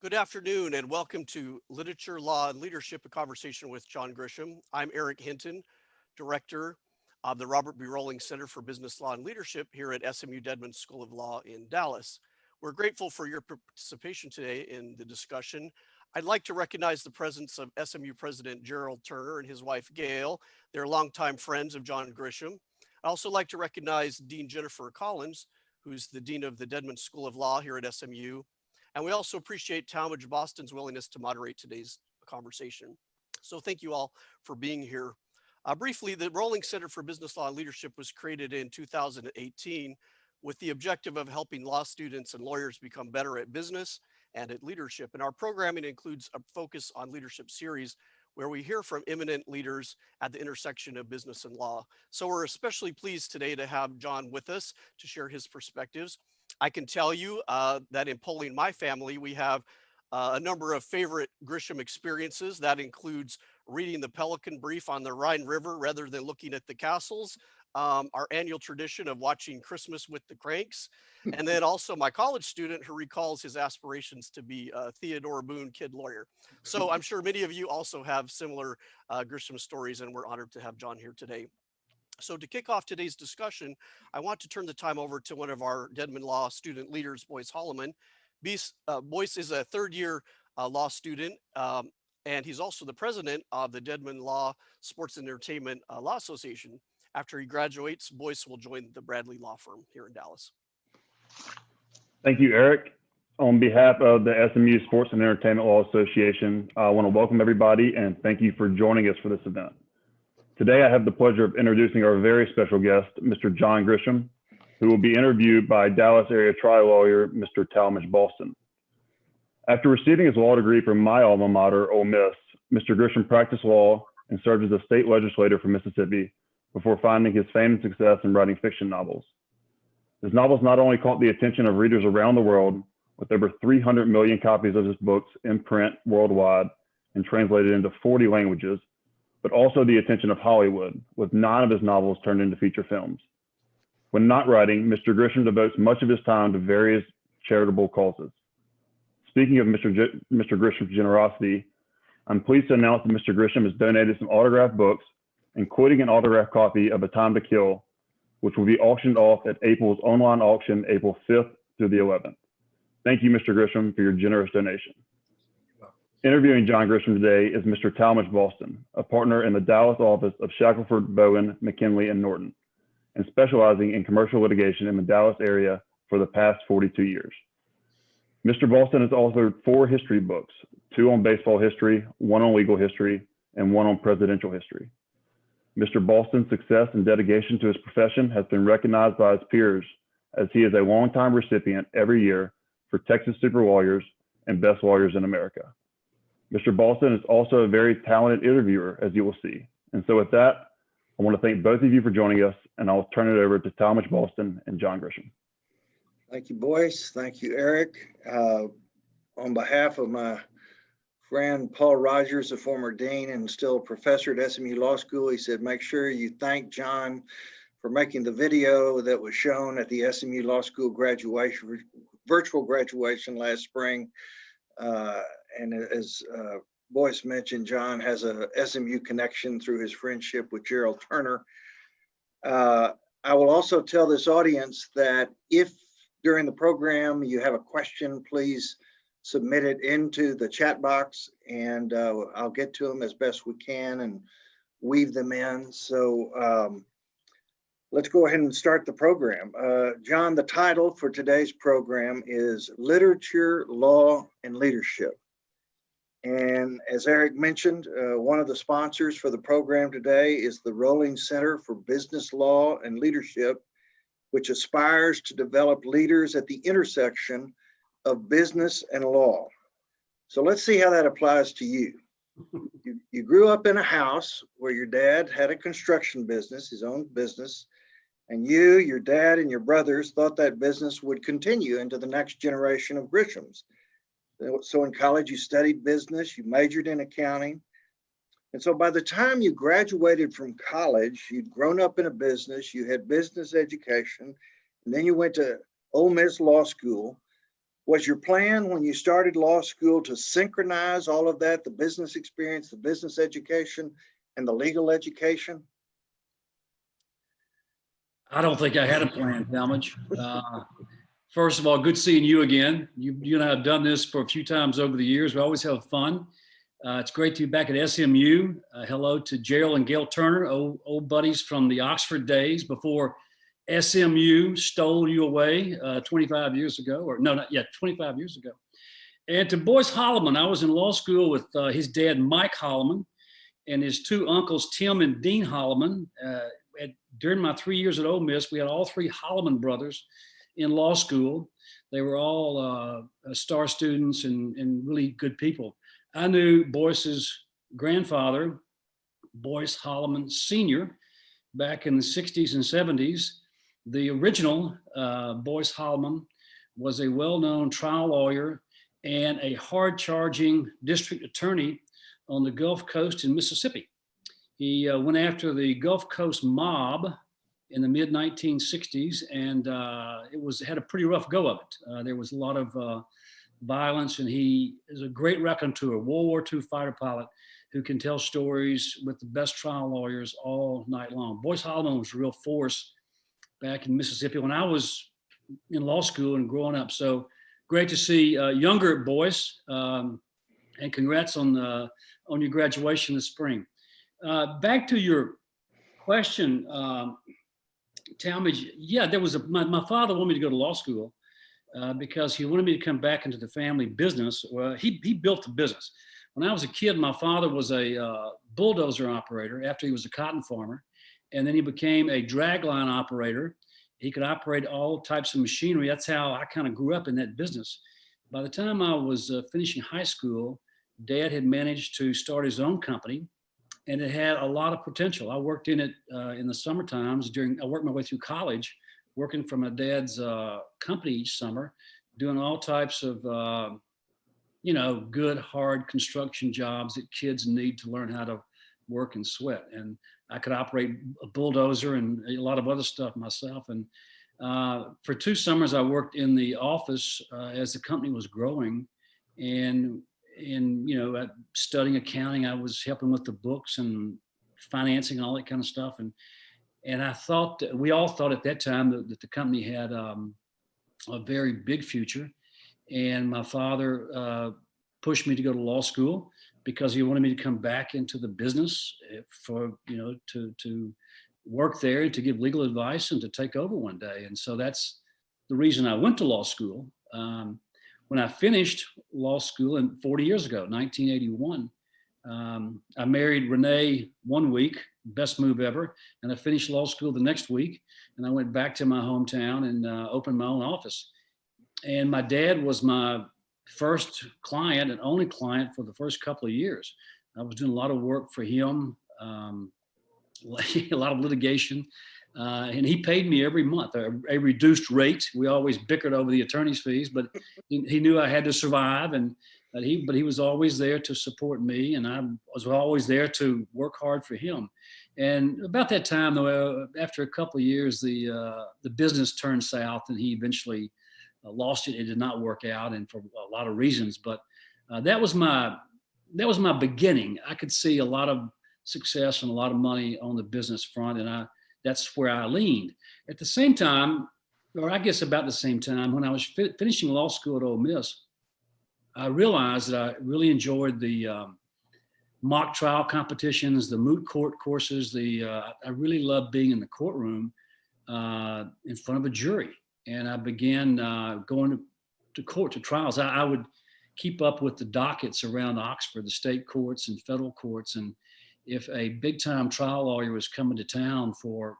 Good afternoon and welcome to Literature, Law, and Leadership, a conversation with John Grisham. I'm Eric Hinton, Director of the Robert B. Rowling Center for Business Law and Leadership here at SMU Dedman School of Law in Dallas. We're grateful for your participation today in the discussion. I'd like to recognize the presence of SMU President Gerald Turner and his wife Gail. They're longtime friends of John Grisham. I'd also like to recognize Dean Jennifer Collins, who's the Dean of the Dedman School of Law here at SMU. And we also appreciate Talmage Boston's willingness to moderate today's conversation. So thank you all for being here. Briefly, the Rowling Center for Business Law and Leadership was created in 2018 with the objective of helping law students and lawyers become better at business and at leadership. And our programming includes a focus on leadership series where we hear from eminent leaders at the intersection of business and law. So we're especially pleased today to have John with us to share his perspectives. I can tell you that in polling my family, we have a number of favorite Grisham experiences. That includes reading the Pelican Brief on the Rhine River rather than looking at the castles, our annual tradition of watching Christmas with the Cranks, and then also my college student who recalls his aspirations to be a Theodore Boone kid lawyer. So I'm sure many of you also have similar Grisham stories, and we're honored to have John here today. So to kick off today's discussion, I want to turn the time over to one of our Dedman Law student leaders, Boyce Holloman. Boyce is a third-year law student, and he's also the president of the Dedman Law Sports and Entertainment Law Association. After he graduates, Boyce will join the Bradley Law Firm here in Dallas. Thank you, Eric. On behalf of the SMU Sports and Entertainment Law Association, I want to welcome everybody and thank you for joining us for this event. Today, I have the pleasure of introducing our very special guest, Mr. John Grisham, who will be interviewed by Dallas area trial lawyer, Mr. Talmage Boston. After receiving his law degree from my alma mater, Ole Miss, Mr. Grisham practiced law and served as a state legislator for Mississippi before finding his fame and success in writing fiction novels. His novels not only caught the attention of readers around the world, with over 300 million copies of his books in print worldwide and translated into 40 languages, but also the attention of Hollywood, with 9 of his novels turned into feature films. When not writing, Mr. Grisham devotes much of his time to various charitable causes. Speaking of Mr. Grisham's generosity, I'm pleased to announce that Mr. Grisham has donated some autographed books, including an autographed copy of A Time to Kill, which will be auctioned off at April's online auction, April 5th through the 11th. Thank you, Mr. Grisham, for your generous donation. Interviewing John Grisham today is Mr. Talmage Boston, a partner in the Dallas office of Shackelford, Bowen, McKinley, and Norton, and specializing in commercial litigation in the Dallas area for the past 42 years. Mr. Boston has authored 4 history books, 2 on baseball history, 1 on legal history, and 1 on presidential history. Mr. Boston's success and dedication to his profession has been recognized by his peers, as he is a longtime recipient every year for Texas Super Lawyers and Best Lawyers in America. Mr. Boston is also a very talented interviewer, as you will see. And so with that, I want to thank both of you for joining us, and I'll turn it over to Talmage Boston and John Grisham. Thank you, Boyce. Thank you, Eric. On behalf of my friend Paul Rogers, a former dean and still a professor at SMU Law School, he said, make sure you thank John for making the video that was shown at the SMU Law School graduation, virtual graduation last spring. And as Boyce mentioned, John has a SMU connection through his friendship with Gerald Turner. I will also tell this audience that if during the program you have a question, please submit it into the chat box and I'll get to them as best we can and weave them in. So let's go ahead and start the program. John, the title for today's program is Literature, Law, and Leadership. And as Eric mentioned, one of the sponsors for the program today is the Rowling Center for Business Law and Leadership, which aspires to develop leaders at the intersection of business and law. So let's see how that applies to you. You grew up in a house where your dad had a construction business, his own business, and you, your dad, and your brothers thought that business would continue into the next generation of Grishams. So in college, you studied business, you majored in accounting. And so by the time you graduated from college, you'd grown up in a business, you had business education, and then you went to Ole Miss Law School. Was your plan when you started law school to synchronize all of that, the business experience, the business education, and the legal education? I don't think I had a plan, Talmage. First of all, good seeing you again. You and I have done this for a few times over the years. We always have fun. It's great to be back at SMU. Hello to Gerald and Gail Turner, old buddies from the Oxford days before SMU stole you away 25 years ago, or no, not yet, 25 years ago. And to Boyce Holloman, I was in law school with his dad, Mike Holloman, and his two uncles, Tim and Dean Holloman. During my 3 years at Ole Miss, we had all three Holloman brothers in law school. They were all star students and really good people. I knew Boyce's grandfather, Boyce Holloman Sr., back in the 60s and 70s. The original Boyce Holloman was a well-known trial lawyer and a hard-charging district attorney on the Gulf Coast in Mississippi. He went after the Gulf Coast mob in the mid-1960s, and had a pretty rough go of it. There was a lot of violence, and he is a great raconteur, World War II fighter pilot who can tell stories with the best trial lawyers all night long. Boyce Holloman was a real force back in Mississippi when I was in law school and growing up. So great to see younger Boyce, and congrats on your graduation this spring. Back to your question, Talmage. Yeah, there was my father wanted me to go to law school because he wanted me to come back into the family business. Well, he built the business. When I was a kid, my father was a bulldozer operator after he was a cotton farmer. And then he became a dragline operator. He could operate all types of machinery. That's how I kind of grew up in that business. By the time I was finishing high school, Dad had managed to start his own company, and it had a lot of potential. I worked in it in the summer times. I worked my way through college, working for my dad's company each summer, doing all types of good, hard construction jobs that kids need to learn how to work and sweat. And I could operate a bulldozer and a lot of other stuff myself. And for 2 summers, I worked in the office as the company was growing, and studying accounting. I was helping with the books and financing, all that kind of stuff. And I thought we all thought at that time that the company had a very big future. And my father pushed me to go to law school because he wanted me to come back into the business to work there and to give legal advice and to take over one day. And so that's the reason I went to law school. When I finished law school 40 years ago, 1981, I married Renee one week, best move ever. And I finished law school the next week. And I went back to my hometown and opened my own office. And my dad was my first client and only client for the first couple of years. I was doing a lot of work for him, a lot of litigation, and he paid me every month a reduced rate. We always bickered over the attorney's fees, but he knew I had to survive, but he was always there to support me, and I was always there to work hard for him. And about that time, though, after a couple of years, the business turned south, and he eventually lost it. It did not work out, and for a lot of reasons. But that was my beginning. I could see a lot of success and a lot of money on the business front, and that's where I leaned. At the same time, or I guess about the same time, when I was finishing law school at Ole Miss, I realized that I really enjoyed the mock trial competitions, the moot court courses. I really loved being in the courtroom in front of a jury. And I began going to court, to trials. I would keep up with the dockets around Oxford, the state courts and federal courts. And if a big time trial lawyer was coming to town for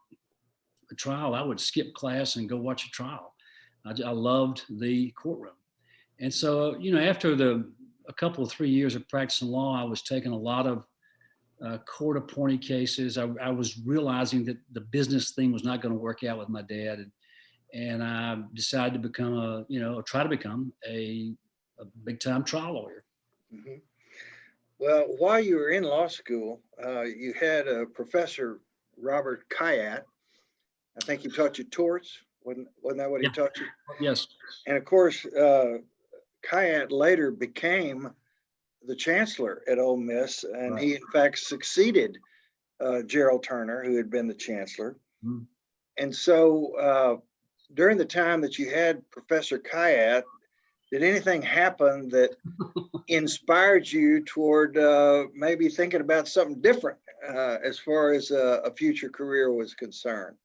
a trial, I would skip class and go watch a trial. I loved the courtroom. And so, after a couple of 3 years of practicing law, I was taking a lot of court appointed cases. I was realizing that the business thing was not going to work out with my dad. And I decided to become try to become a big time trial lawyer. Mm-hmm. Well, while you were in law school, you had a professor, Robert Kayat. I think he taught you torts. Wasn't that what he taught you? Yes. And of course, Khayat later became the chancellor at Ole Miss, and he in fact succeeded Gerald Turner, who had been the chancellor. Mhm. And so during the time that you had Professor Khayat, did anything happen that inspired you toward maybe thinking about something different as far as a future career was concerned?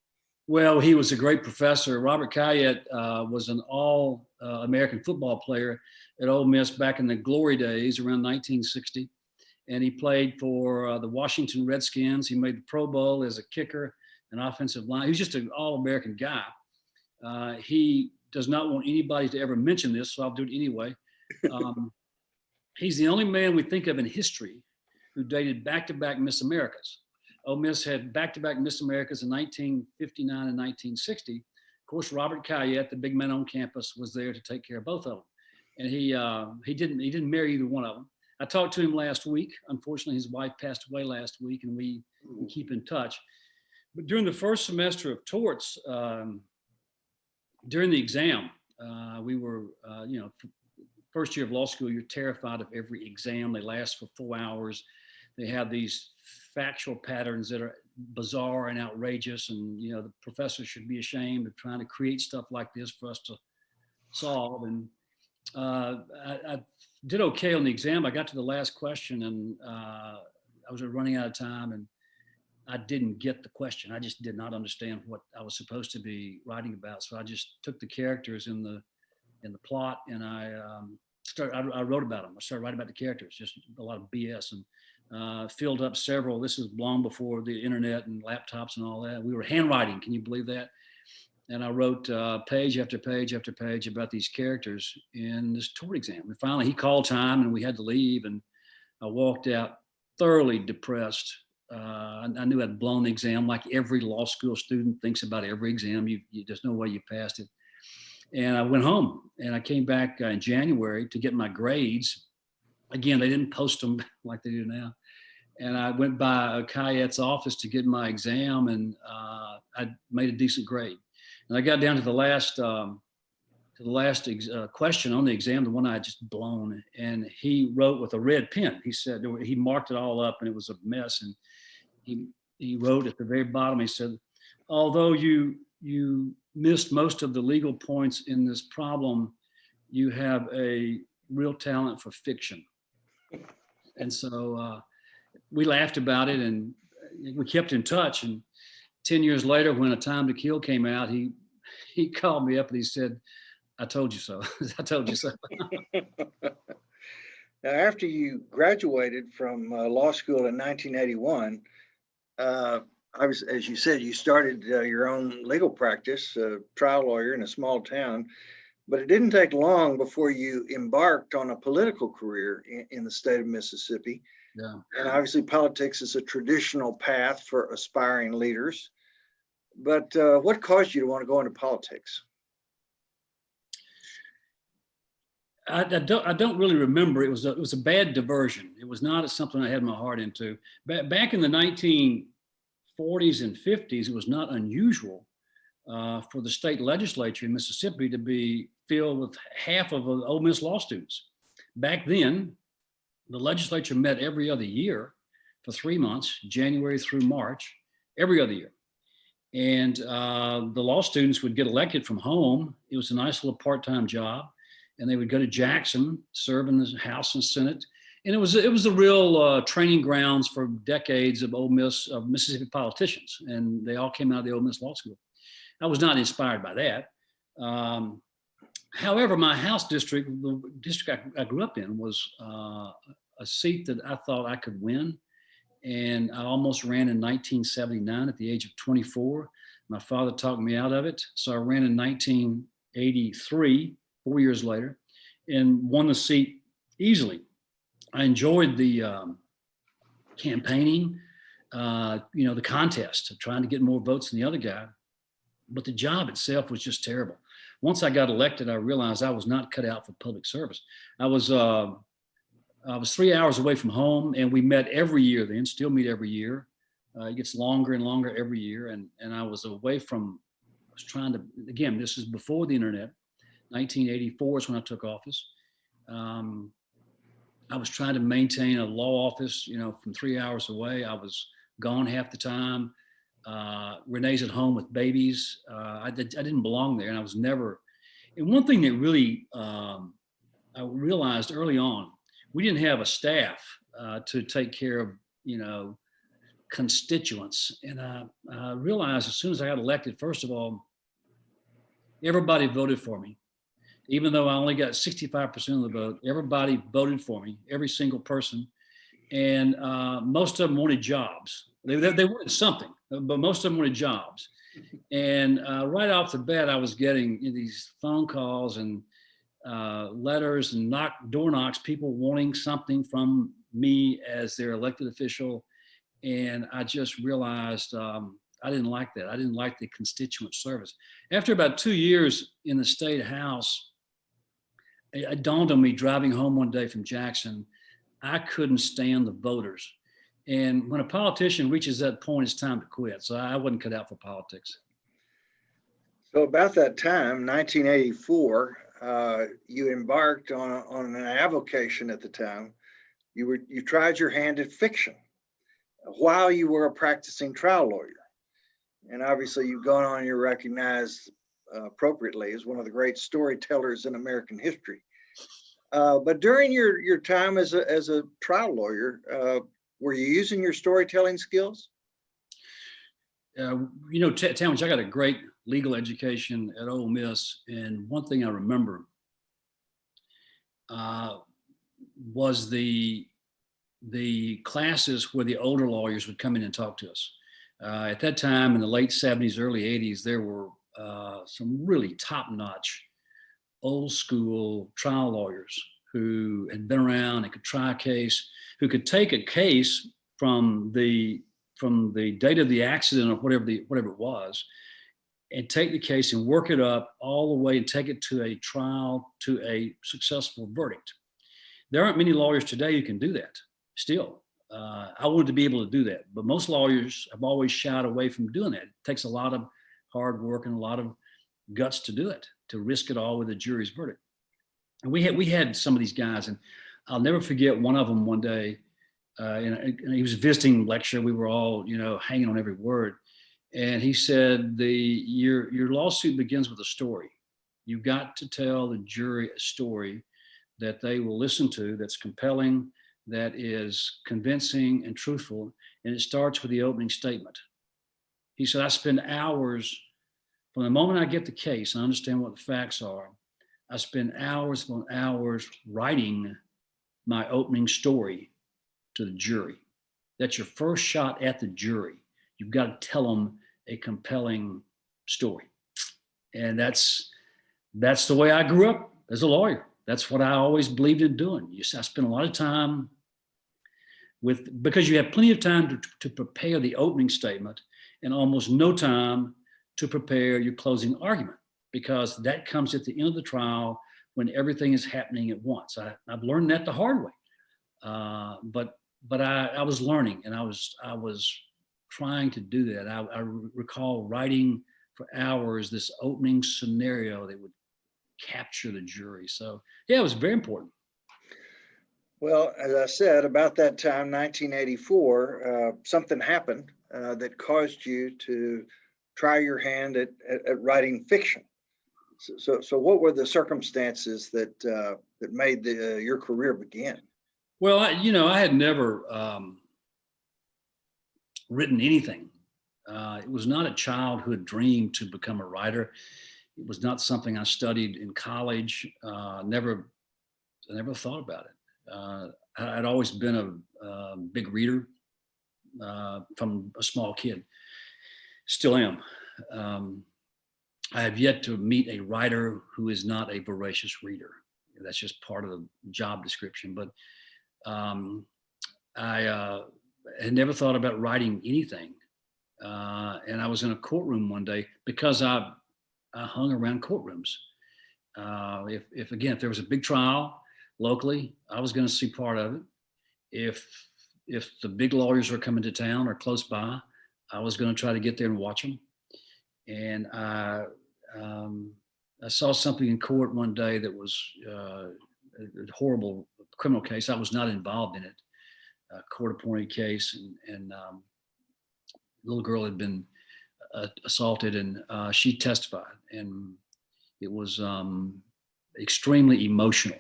Well, he was a great professor. Robert Khayat was an all-American football player at Ole Miss back in the glory days around 1960. And he played for the Washington Redskins. He made the Pro Bowl as a kicker, an offensive line. He was just an all-American guy. He does not want anybody to ever mention this, so I'll do it anyway. He's the only man we think of in history who dated back-to-back Miss Americas. Ole Miss had back-to-back Miss Americas in 1959 and 1960. Of course, Robert Khayat, the big man on campus, was there to take care of both of them. And he didn't marry either one of them. I talked to him last week. Unfortunately, his wife passed away last week, and we keep in touch. But during the first semester of torts, during the exam, we were, first year of law school, you're terrified of every exam. They last for 4 hours. They have these factual patterns that are bizarre and outrageous. And, the professor should be ashamed of trying to create stuff like this for us to solve. And I did okay on the exam. I got to the last question, and I was running out of time, and I didn't get the question. I just did not understand what I was supposed to be writing about. So I just took the characters in the plot, and I wrote about them. I started writing about the characters, just a lot of BS, and filled up several. This was long before the internet and laptops and all that. We were handwriting. Can you believe that? And I wrote page after page after page about these characters in this tort exam. And finally, he called time, and we had to leave. And I walked out thoroughly depressed. I knew I'd blown the exam, like every law school student thinks about every exam. There's no way you passed it. And I went home, and I came back in January to get my grades. Again, they didn't post them like they do now. And I went by Khayat's office to get my exam, and I made a decent grade. And I got down to the last question on the exam, the one I had just blown, and he wrote with a red pen. He said, he marked it all up, and it was a mess. And he wrote at the very bottom, he said, although you missed most of the legal points in this problem, you have a real talent for fiction. And so we laughed about it, and we kept in touch. And 10 years later, when A Time to Kill came out, he called me up and he said, I told you so. I told you so. Now, after you graduated from law school in 1981, as you said, you started your own legal practice, trial lawyer in a small town, but it didn't take long before you embarked on a political career in the state of Mississippi. Yeah. And obviously politics is a traditional path for aspiring leaders. But what caused you to want to go into politics? I don't really remember. It was a bad diversion. It was not something I had my heart into. Back in the 1940s and 50s, it was not unusual for the state legislature in Mississippi to be filled with half of the Ole Miss law students. Back then, the legislature met every other year for 3 months, January through March, every other year. And the law students would get elected from home. It was a nice little part-time job. And they would go to Jackson, serve in the House and Senate. And it was the real training grounds for decades of Mississippi politicians. And they all came out of the Ole Miss Law School. I was not inspired by that. However, my house district, the district I grew up in, was a seat that I thought I could win. And I almost ran in 1979 at the age of 24. My father talked me out of it. So I ran in 1983, 4 years later, and won the seat easily. I enjoyed the campaigning, the contest of trying to get more votes than the other guy. But the job itself was just terrible. Once I got elected, I realized I was not cut out for public service. I was 3 hours away from home, and we met every year then, still meet every year. It gets longer and longer every year. And I was away from, I was trying to, again, this is before the internet. 1984 is when I took office. I was trying to maintain a law office, from 3 hours away. I was gone half the time. Renee's at home with babies. I didn't belong there, and I was never. And one thing that really I realized early on, we didn't have a staff to take care of, constituents. And I realized as soon as I got elected, first of all, everybody voted for me. Even though I only got 65% of the vote, everybody voted for me, every single person. And most of them wanted jobs. They wanted something, but most of them wanted jobs. And right off the bat, I was getting these phone calls and letters and door knocks, people wanting something from me as their elected official. And I just realized I didn't like that. I didn't like the constituent service. After about 2 years in the state house, it dawned on me driving home one day from Jackson, I couldn't stand the voters. And when a politician reaches that point, it's time to quit. So I wasn't cut out for politics. So about that time, 1984, you embarked on an avocation at the time. You tried your hand at fiction while you were a practicing trial lawyer. And obviously you've gone on, you're recognized appropriately as one of the great storytellers in American history. But during your time as a trial lawyer, were you using your storytelling skills? Talmage, I got a great legal education at Ole Miss, and one thing I remember was the classes where the older lawyers would come in and talk to us. At that time, in the late 70s, early 80s, there were some really top-notch, old-school trial lawyers who had been around and could try a case, who could take a case from the date of the accident or whatever it was, and take the case and work it up all the way and take it to a trial, to a successful verdict. There aren't many lawyers today who can do that still. I wanted to be able to do that, but most lawyers have always shied away from doing that. It takes a lot of hard work and a lot of guts to do it, to risk it all with a jury's verdict. And we had some of these guys, and I'll never forget one of them one day, and he was visiting lecture. We were all, hanging on every word. And he said, your lawsuit begins with a story. You've got to tell the jury a story that they will listen to, that's compelling, that is convincing and truthful. And it starts with the opening statement. He said, I spend hours, from the moment I get the case and understand what the facts are, I spend hours upon hours writing my opening story to the jury. That's your first shot at the jury. You've got to tell them a compelling story. And that's the way I grew up as a lawyer. That's what I always believed in doing. I spent a lot of time because you have plenty of time to prepare the opening statement and almost no time to prepare your closing argument, because that comes at the end of the trial when everything is happening at once. I've learned that the hard way. But I was learning, and I was trying to do that. I recall writing for hours this opening scenario that would capture the jury. So yeah, it was very important. Well, as I said, about that time, 1984, something happened that caused you to try your hand at writing fiction. So what were the circumstances that made your career begin? Well, I had never written anything. It was not a childhood dream to become a writer. It was not something I studied in college. I never thought about it. I'd always been a big reader from a small kid. Still am. I have yet to meet a writer who is not a voracious reader. That's just part of the job description. But I had never thought about writing anything. And I was in a courtroom one day because I hung around courtrooms. If there was a big trial locally, I was going to see part of it. If the big lawyers were coming to town or close by, I was going to try to get there and watch them. And I saw something in court one day that was a horrible criminal case. I was not involved in it. A court-appointed case, and little girl had been assaulted, and she testified, and it was extremely emotional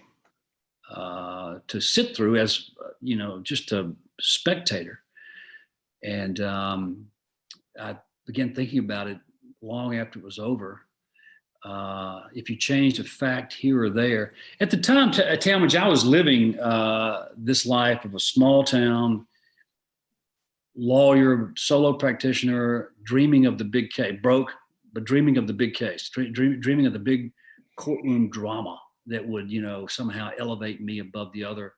to sit through as just a spectator. And I began thinking about it long after it was over. If you changed a fact here or there, at the time, at Talmage, I was living this life of a small town lawyer, solo practitioner, dreaming of the big case, broke, but dreaming of the big case, dreaming of the big courtroom drama that would, somehow elevate me above the other.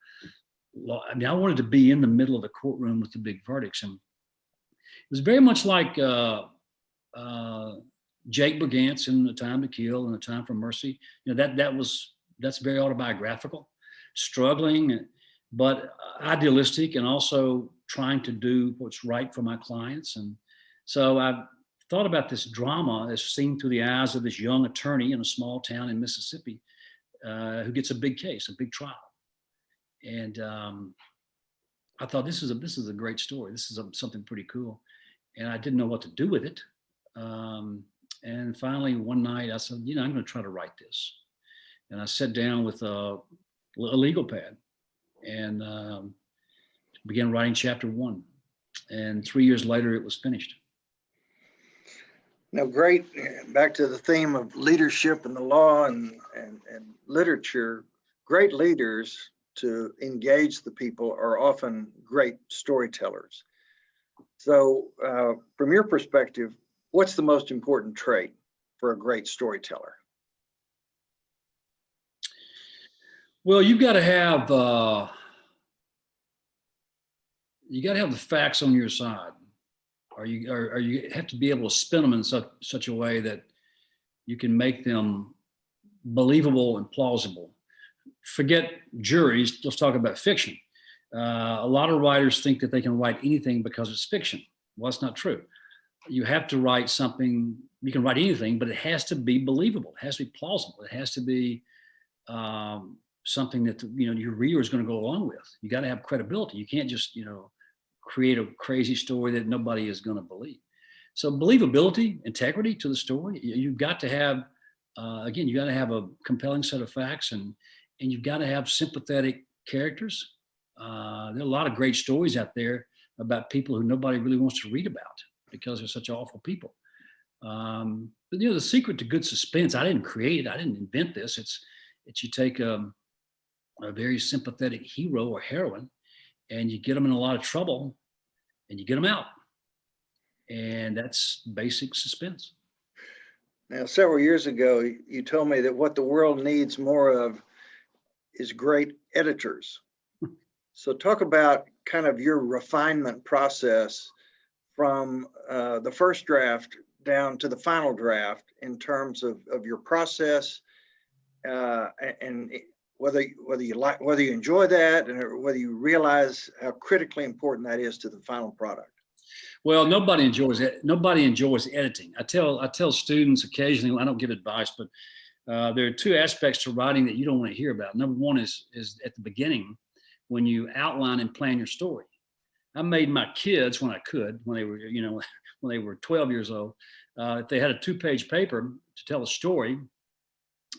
I mean, I wanted to be in the middle of the courtroom with the big verdicts. And it was very much like Jake Brigance in A Time to Kill and A Time for Mercy. That's very autobiographical, struggling, but idealistic, and also trying to do what's right for my clients. And so I thought about this drama as seen through the eyes of this young attorney in a small town in Mississippi who gets a big case, a big trial. And I thought, this is a great story. This is something pretty cool. And I didn't know what to do with it. And finally, one night I said, I'm going to try to write this. And I sat down with a legal pad and began writing chapter 1. And 3 years later, it was finished. Now, great. Back to the theme of leadership and the law and literature. Great leaders to engage the people are often great storytellers. So from your perspective, what's the most important trait for a great storyteller? Well, you've got to have the facts on your side, or you have to be able to spin them in such a way that you can make them believable and plausible. Forget juries, let's talk about fiction. A lot of writers think that they can write anything because it's fiction. Well, that's not true. You have to write something, you can write anything, but it has to be believable. It has to be plausible. It has to be something that your reader is going to go along with. You got to have credibility. You can't just create a crazy story that nobody is going to believe. So believability, integrity to the story. You've got to have you got to have a compelling set of facts, and you've got to have sympathetic characters. There are a lot of great stories out there about people who nobody really wants to read about because they're such awful people. But the secret to good suspense, I didn't create it. I didn't invent this. It's you take a very sympathetic hero or heroine, and you get them in a lot of trouble, and you get them out. And that's basic suspense. Now, several years ago, you told me that what the world needs more of is great editors. So talk about kind of your refinement process from the first draft down to the final draft in terms of your process and whether you enjoy that and whether you realize how critically important that is to the final product. Well, nobody enjoys it. Nobody enjoys editing. I tell students occasionally, I don't give advice, but there are two aspects to writing that you don't want to hear about. Number one is at the beginning, when you outline and plan your story. I made my kids, when I could, when they were 12 years old, if they had a 2-page paper to tell a story,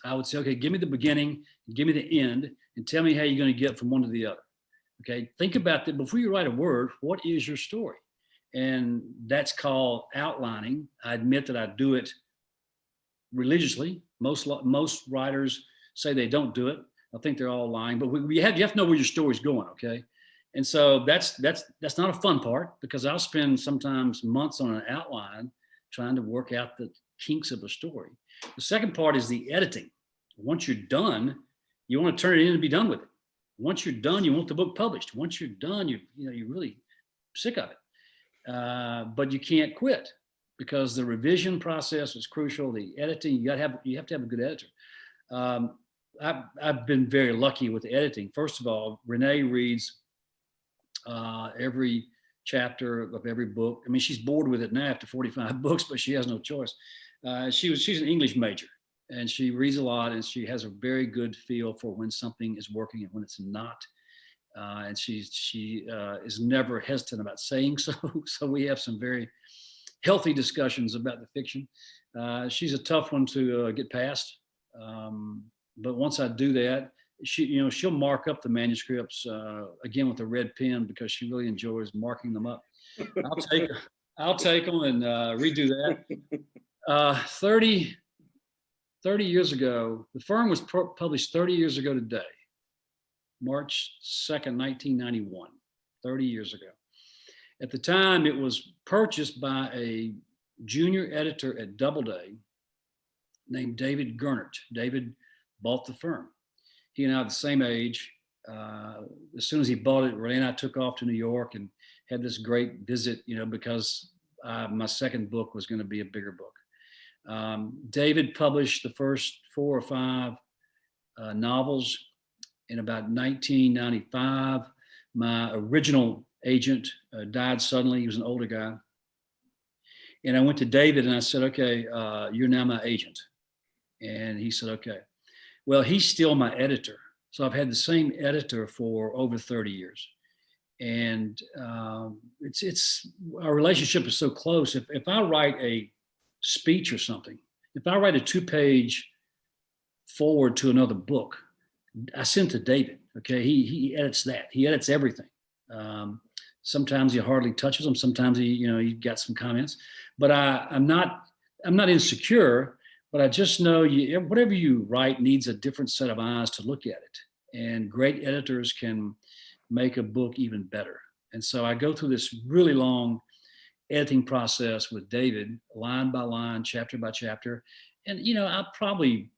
I would say, okay, give me the beginning, give me the end, and tell me how you're going to get from one to the other. Okay, think about that before you write a word. What is your story? And that's called outlining. I admit that I do it religiously. Most writers say they don't do it. I think they're all lying, but you have to know where your story's going, okay? And so that's not a fun part, because I'll spend sometimes months on an outline trying to work out the kinks of a story. The second part is the editing. Once you're done, you want to turn it in and be done with it. Once you're done, you want the book published. Once you're done, you're really sick of it. But you can't quit, because the revision process is crucial. The editing, you have to have a good editor. I've been very lucky with the editing. First of all, Renee reads every chapter of every book. I mean, she's bored with it now after 45 books, but she has no choice. She's an English major, and she reads a lot, and she has a very good feel for when something is working and when it's not. And she is never hesitant about saying so. So we have some very healthy discussions about the fiction. She's a tough one to get past. But once I do that, she'll mark up the manuscripts again with a red pen because she really enjoys marking them up. I'll take them and redo that. 30 years ago, the firm was published 30 years ago today, March 2nd, 1991, 30 years ago. At the time, it was purchased by a junior editor at Doubleday named David Gernert. David bought the firm. He and I are the same age. As soon as he bought it, Renee and I took off to New York and had this great visit, because my second book was going to be a bigger book. David published the first 4 or 5 novels. In about 1995, my original agent died suddenly. He was an older guy. And I went to David and I said, okay, you're now my agent. And he said, okay. Well, he's still my editor. So I've had the same editor for over 30 years. And it's our relationship is so close. If I write a speech or something, if I write a 2-page forward to another book, I send to David. Okay, he edits that. He edits everything. Sometimes he hardly touches them. Sometimes he got some comments. But I'm not insecure. But I just know whatever you write needs a different set of eyes to look at it. And great editors can make a book even better. And so I go through this really long editing process with David, line by line, chapter by chapter. And, I'll probably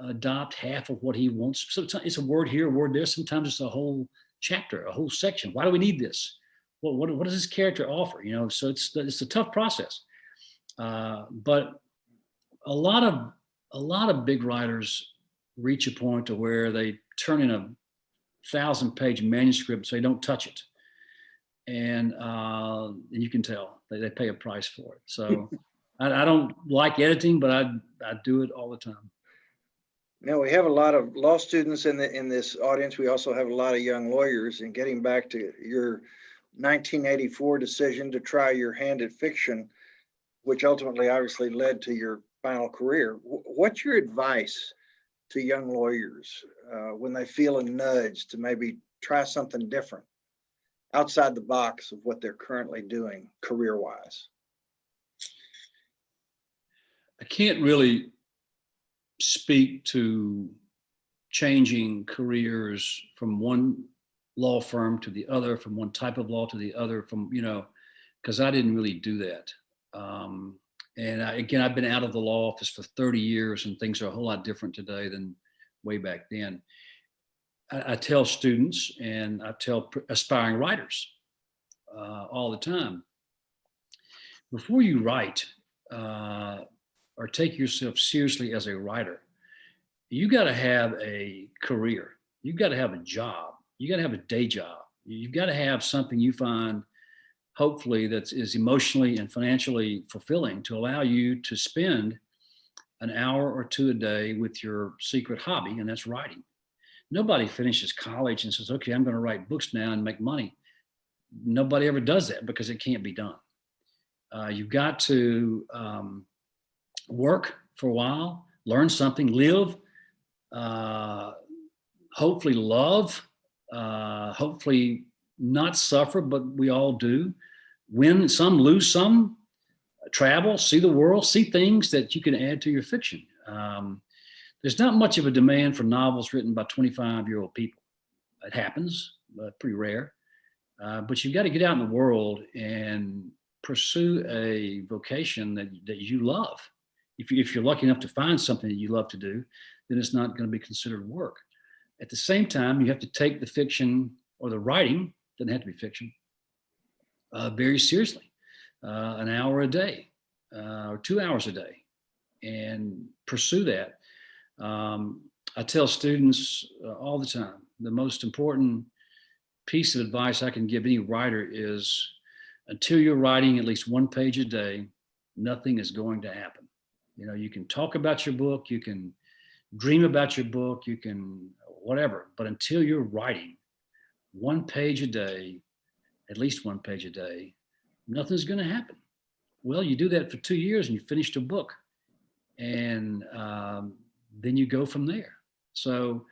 adopt half of what he wants. Sometimes it's a word here, a word there. Sometimes it's a whole chapter, a whole section. Why do we need this? What does this character offer? So it's a tough process. But a lot of big writers reach a point to where they turn in a 1,000-page manuscript so they don't touch it. And you can tell they pay a price for it. So I don't like editing, but I do it all the time. Now, we have a lot of law students in this audience. We also have a lot of young lawyers. And getting back to your 1984 decision to try your hand at fiction, which ultimately obviously led to your final career, what's your advice to young lawyers when they feel a nudge to maybe try something different outside the box of what they're currently doing career-wise? I can't really speak to changing careers from one law firm to the other, from one type of law to the other, because I didn't really do that. And I've been out of the law office for 30 years and things are a whole lot different today than way back then. I tell students and I tell aspiring writers all the time, before you write or take yourself seriously as a writer, you got to have a career. You've got to have a job. You got to have a day job. You've got to have something you find hopefully that is emotionally and financially fulfilling to allow you to spend an hour or 2 a day with your secret hobby, and that's writing. Nobody finishes college and says, okay, I'm going to write books now and make money. Nobody ever does that because it can't be done. You've got to work for a while, learn something, live, hopefully love, hopefully not suffer, but we all do. Win some, lose some, travel, see the world, see things that you can add to your fiction. There's not much of a demand for novels written by 25-year-old people. It happens, but pretty rare. But you've got to get out in the world and pursue a vocation that you love. If you're lucky enough to find something that you love to do, then it's not going to be considered work. At the same time, you have to take the fiction or the writing, doesn't have to be fiction, very seriously. An hour a day or 2 hours a day, and pursue that. I tell students all the time, the most important piece of advice I can give any writer is until you're writing at least 1 page a day, nothing is going to happen. You can talk about your book, you can dream about your book, you can whatever, but until you're writing one page a day, at least one page a day, nothing's going to happen. Well, you do that for 2 years and you finished a book, and then you go from there. So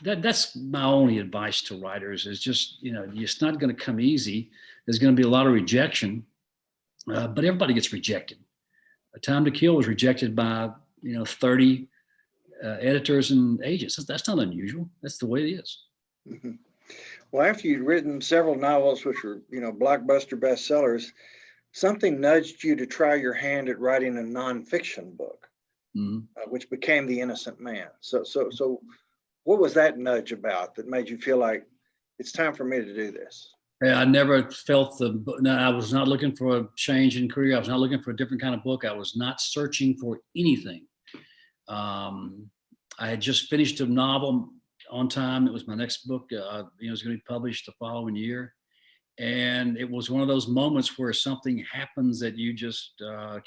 that's my only advice to writers is just, it's not going to come easy. There's going to be a lot of rejection, but everybody gets rejected. A Time to Kill was rejected by 30 editors and agents. That's not unusual. That's the way it is. Mhm. Well, after you'd written several novels, which were, blockbuster bestsellers, something nudged you to try your hand at writing a nonfiction book, which became The Innocent Man. So what was that nudge about that made you feel like it's time for me to do this? I never felt I was not looking for a change in career. I was not looking for a different kind of book. I was not searching for anything. I had just finished a novel on time. It was my next book. It was going to be published the following year. And it was one of those moments where something happens that you just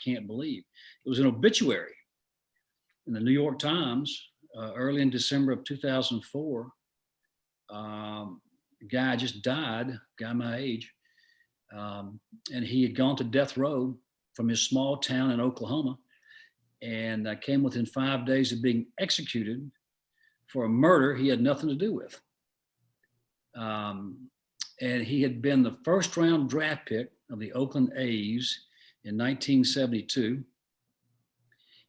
can't believe. It was an obituary in the New York Times early in December of 2004. A guy just died, a guy my age, and he had gone to death row from his small town in Oklahoma, and came within 5 days of being executed for a murder he had nothing to do with. And he had been the first round draft pick of the Oakland A's in 1972.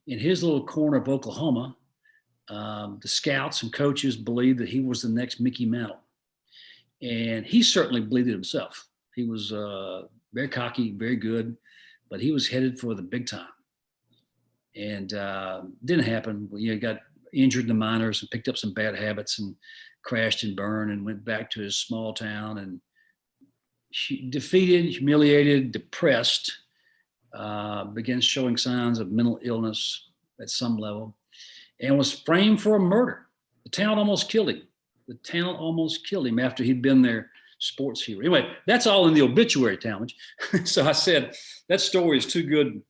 In his little corner of Oklahoma, the scouts and coaches believed that he was the next Mickey Mantle. And he certainly believed it himself. He was very cocky, very good, but he was headed for the big time. And didn't happen. He got injured in the minors and picked up some bad habits and crashed and burned and went back to his small town, and defeated, humiliated, depressed, began showing signs of mental illness at some level, and was framed for a murder. The town almost killed him after he'd been their sports hero. Anyway, that's all in the obituary, Talmage. So I said, that story is too good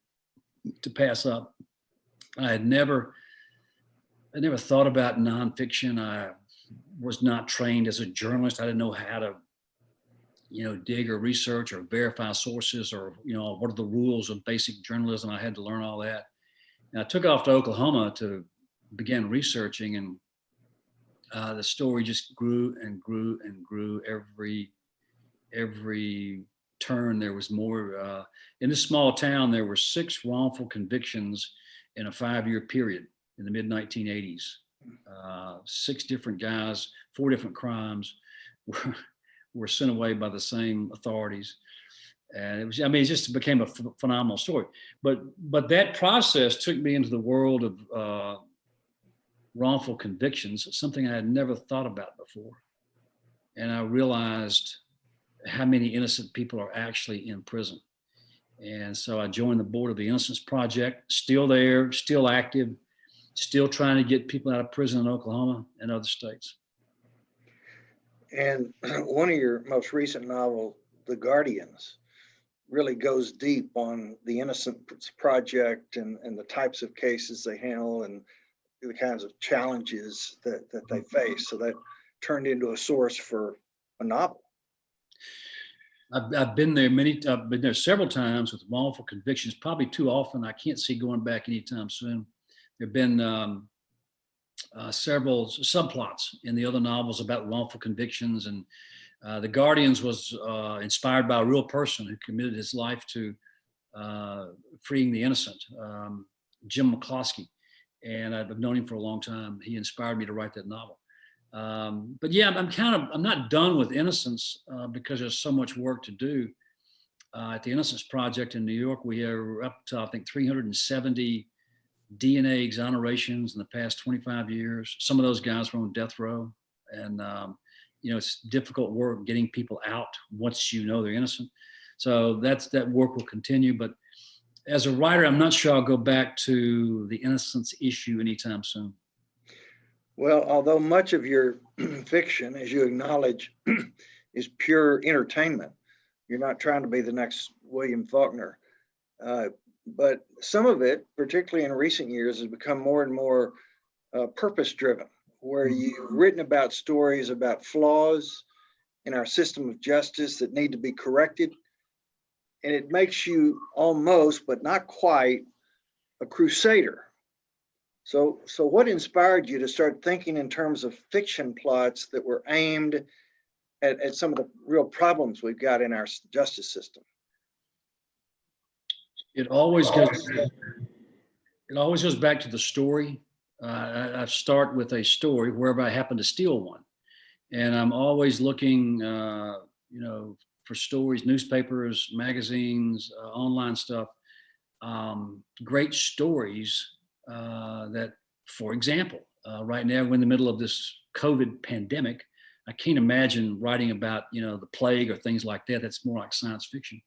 to pass up. I never thought about nonfiction. I was not trained as a journalist. I didn't know how to, dig or research or verify sources, or, what are the rules of basic journalism. I had to learn all that. And I took off to Oklahoma to begin researching, and the story just grew and grew and grew. Every turn there was more. In this small town, there were 6 wrongful convictions in a 5-year period in the mid 1980s. 6 different guys, 4 different crimes were sent away by the same authorities. And it just became a phenomenal story. But that process took me into the world of wrongful convictions, something I had never thought about before. And I realized how many innocent people are actually in prison. And so I joined the board of the Innocence Project, still there, still active, still trying to get people out of prison in Oklahoma and other states. And one of your most recent novels, The Guardians, really goes deep on the Innocence Project and the types of cases they handle and the kinds of challenges that they face. So that turned into a source for a novel. I've been there several times with wrongful convictions, probably too often. I can't see going back anytime soon. There have been several subplots in the other novels about wrongful convictions, and The Guardians was inspired by a real person who committed his life to freeing the innocent, Jim McCloskey. And I've known him for a long time. He inspired me to write that novel. But yeah, I'm not done with Innocence because there's so much work to do. At the Innocence Project in New York, we are up to, I think, 370 DNA exonerations in the past 25 years. Some of those guys were on death row. And, it's difficult work getting people out once they're innocent. So that work will continue. But as a writer, I'm not sure I'll go back to the innocence issue anytime soon. Well, although much of your fiction, as you acknowledge, is pure entertainment, you're not trying to be the next William Faulkner. but some of it, particularly in recent years, has become more and more purpose driven, where you've written about stories about flaws in our system of justice that need to be corrected. And it makes you almost, but not quite, a crusader. So what inspired you to start thinking in terms of fiction plots that were aimed at some of the real problems we've got in our justice system? It always goes. It always goes back to the story. I start with a story wherever I happen to steal one, and I'm always looking, for stories, newspapers, magazines, online stuff, great stories that, for example, right now we're in the middle of this COVID pandemic. I can't imagine writing about, the plague or things like that. That's more like science fiction.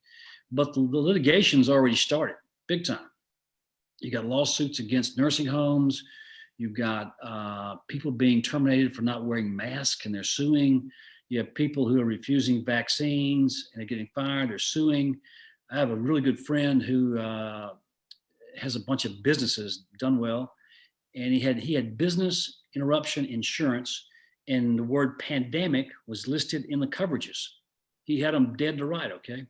But the litigation's already started, big time. You got lawsuits against nursing homes. You've got people being terminated for not wearing masks and they're suing. You have people who are refusing vaccines and they're getting fired, they're suing. I have a really good friend who has a bunch of businesses done well, and he had business interruption insurance, and the word pandemic was listed in the coverages. He had them dead to right, okay?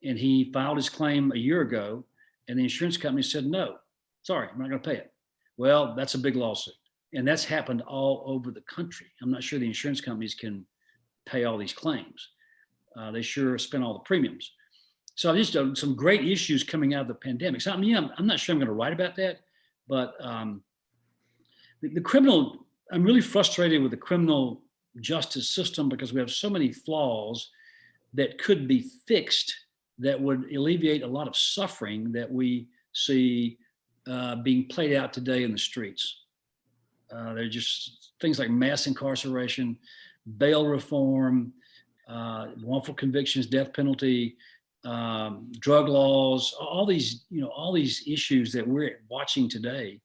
And he filed his claim a year ago, and the insurance company said, no, sorry, I'm not going to pay it. Well, that's a big lawsuit. And that's happened all over the country. I'm not sure the insurance companies can pay all these claims. They sure spend all the premiums. So just some great issues coming out of the pandemic. So I'm not sure I'm going to write about that, but the criminal, I'm really frustrated with the criminal justice system because we have so many flaws that could be fixed that would alleviate a lot of suffering that we see being played out today in the streets. They're just things like mass incarceration, bail reform, wrongful convictions, death penalty, drug laws, all these issues that we're watching today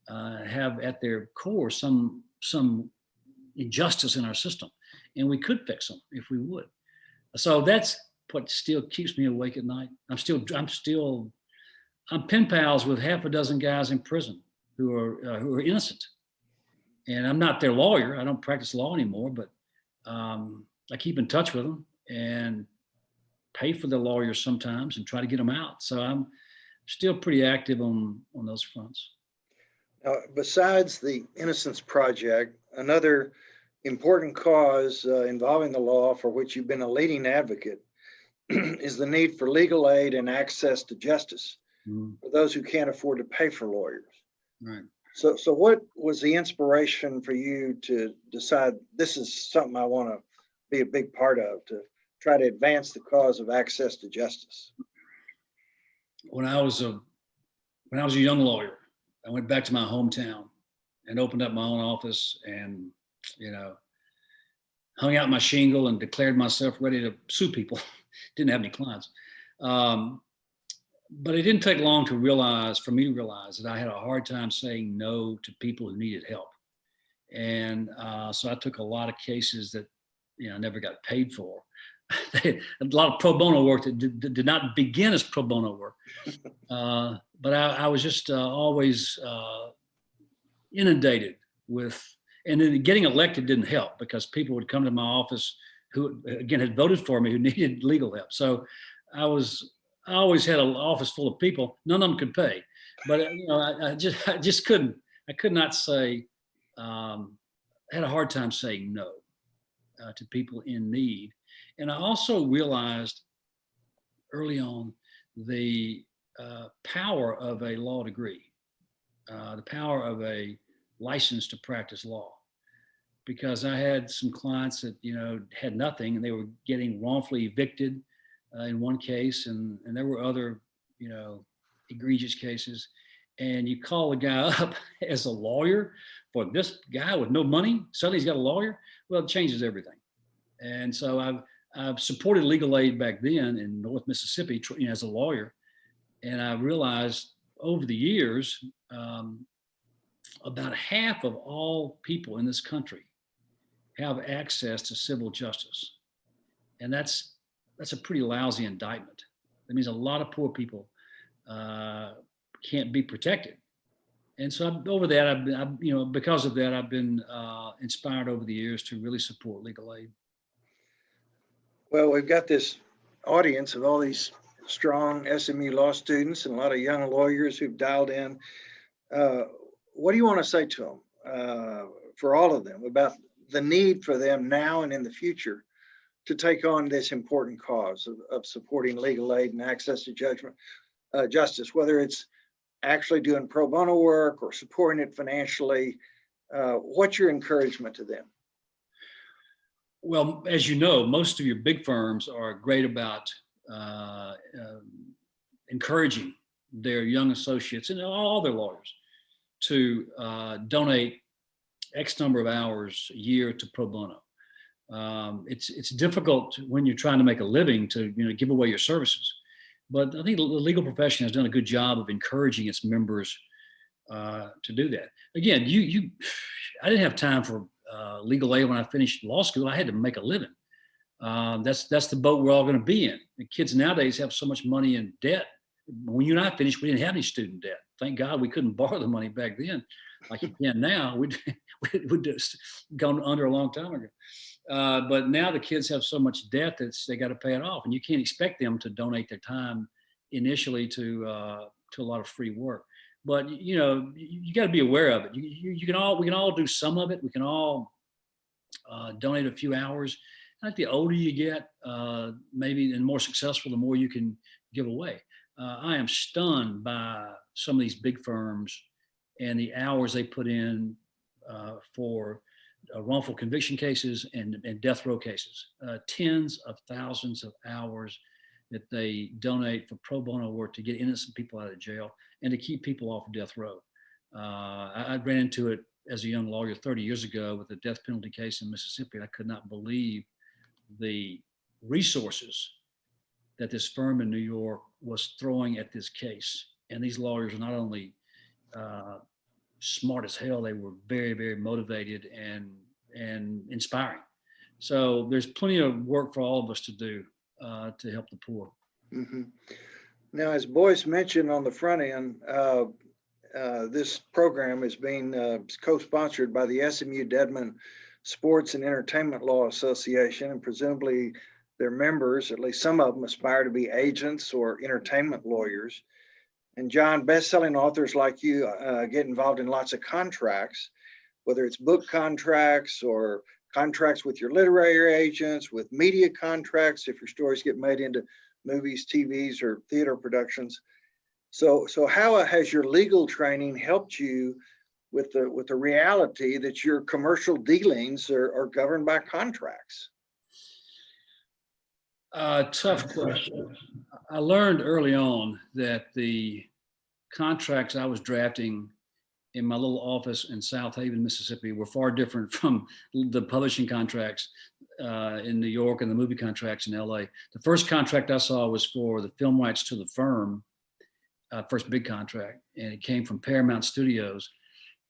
have at their core some injustice in our system, and we could fix them if we would. So that's what still keeps me awake at night. I'm pen pals with half a dozen guys in prison who are innocent, and I'm not their lawyer. I don't practice law anymore, but I keep in touch with them and pay for the lawyers sometimes and try to get them out. So I'm still pretty active on those fronts. Now, besides the Innocence Project, another important cause involving the law for which you've been a leading advocate is the need for legal aid and access to justice for those who can't afford to pay for lawyers. Right. So what was the inspiration for you to decide this is something I want to be a big part of, to try to advance the cause of access to justice? When I was a young lawyer, I went back to my hometown and opened up my own office and, hung out my shingle and declared myself ready to sue people. Didn't have any clients. But it didn't take long for me to realize that I had a hard time saying no to people who needed help. And so I took a lot of cases that, I never got paid for. A lot of pro bono work that did not begin as pro bono work. But I was just always inundated with, and then getting elected didn't help because people would come to my office who, again, had voted for me, who needed legal help. So I always had an office full of people. None of them could pay, but I just couldn't. I could not say. I had a hard time saying no to people in need, and I also realized early on the power of a law degree, the power of a license to practice law, because I had some clients that had nothing and they were getting wrongfully evicted in one case, and there were other egregious cases. And you call a guy up as a lawyer for this guy with no money, suddenly he's got a lawyer. Well, it changes everything. And so I've supported legal aid back then in North Mississippi as a lawyer, and I realized over the years about half of all people in this country have access to civil justice, and that's a pretty lousy indictment. That means a lot of poor people can't be protected. And so over that, because of that, I've been inspired over the years to really support legal aid. Well, we've got this audience of all these strong SMU law students and a lot of young lawyers who've dialed in. What do you want to say to them, for all of them, about the need for them now and in the future to take on this important cause of supporting legal aid and access to justice, whether it's actually doing pro bono work or supporting it financially? What's your encouragement to them? Well, as you know, most of your big firms are great about encouraging their young associates and all their lawyers to donate X number of hours a year to pro bono. It's difficult when you're trying to make a living to give away your services, but I think the legal profession has done a good job of encouraging its members to do that. Again, I didn't have time for legal aid when I finished law school. I had to make a living. That's the boat we're all going to be in. The kids nowadays have so much money in debt. When you and I finished, we didn't have any student debt. Thank God we couldn't borrow the money back then like you can now. We'd just gone under a long time ago. But now the kids have so much debt that they got to pay it off, and you can't expect them to donate their time initially to a lot of free work. But you got to be aware of it. We can all do some of it. We can all donate a few hours. I think the older you get, maybe and more successful, the more you can give away. I am stunned by some of these big firms and the hours they put in for wrongful conviction cases and death row cases. Tens of thousands of hours that they donate for pro bono work to get innocent people out of jail and to keep people off death row. I ran into it as a young lawyer 30 years ago with a death penalty case in Mississippi. I could not believe the resources that this firm in New York was throwing at this case. And these lawyers were not only smart as hell, they were very, very motivated and inspiring. So there's plenty of work for all of us to do to help the poor. Mm-hmm. Now, as Boyce mentioned on the front end, this program is being co-sponsored by the SMU Dedman Sports and Entertainment Law Association, and presumably their members, at least some of them, aspire to be agents or entertainment lawyers. And John, best-selling authors like you get involved in lots of contracts, whether it's book contracts or contracts with your literary agents, with media contracts, if your stories get made into movies, TVs, or theater productions. So how has your legal training helped you with the reality that your commercial dealings are governed by contracts? Tough question. I learned early on that the contracts I was drafting in my little office in South Haven, Mississippi, were far different from the publishing contracts in New York and the movie contracts in LA. The first contract I saw was for the film rights to the firm, first big contract, and it came from Paramount Studios,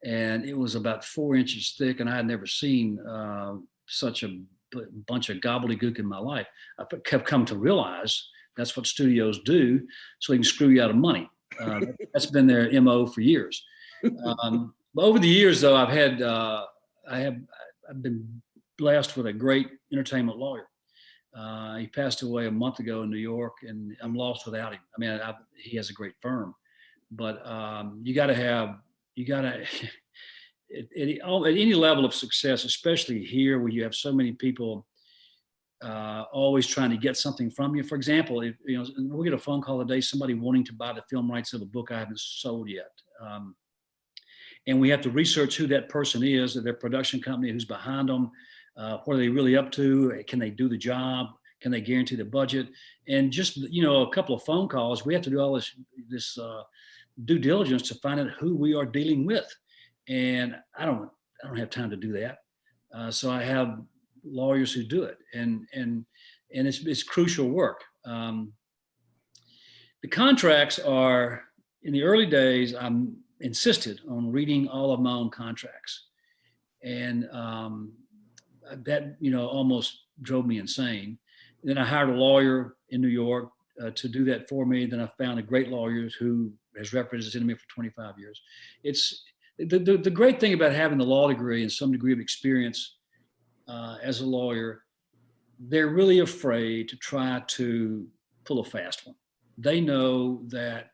and it was about 4 inches thick, and I had never seen such a bunch of gobbledygook in my life. I kept come to realize that's what studios do, so they can screw you out of money. That's been their MO for years. But over the years, though, I've been blessed with a great entertainment lawyer. He passed away a month ago in New York, and I'm lost without him. I mean, he has a great firm, but you got to at any level of success, especially here where you have so many people always trying to get something from you. For example, if we'll get a phone call today, somebody wanting to buy the film rights of a book I haven't sold yet. And we have to research who that person is, their production company, who's behind them, what are they really up to? Can they do the job? Can they guarantee the budget? And just, a couple of phone calls, we have to do all this due diligence to find out who we are dealing with. And I don't have time to do that. So I have lawyers who do it, and it's crucial work. The contracts are, in the early days, I'm insisted on reading all of my own contracts, and that almost drove me insane. Then I hired a lawyer in New York to do that for me, then I found a great lawyer who has represented me for 25 years. It's the great thing about having the law degree and some degree of experience as a lawyer. They're really afraid to try to pull a fast one. They know that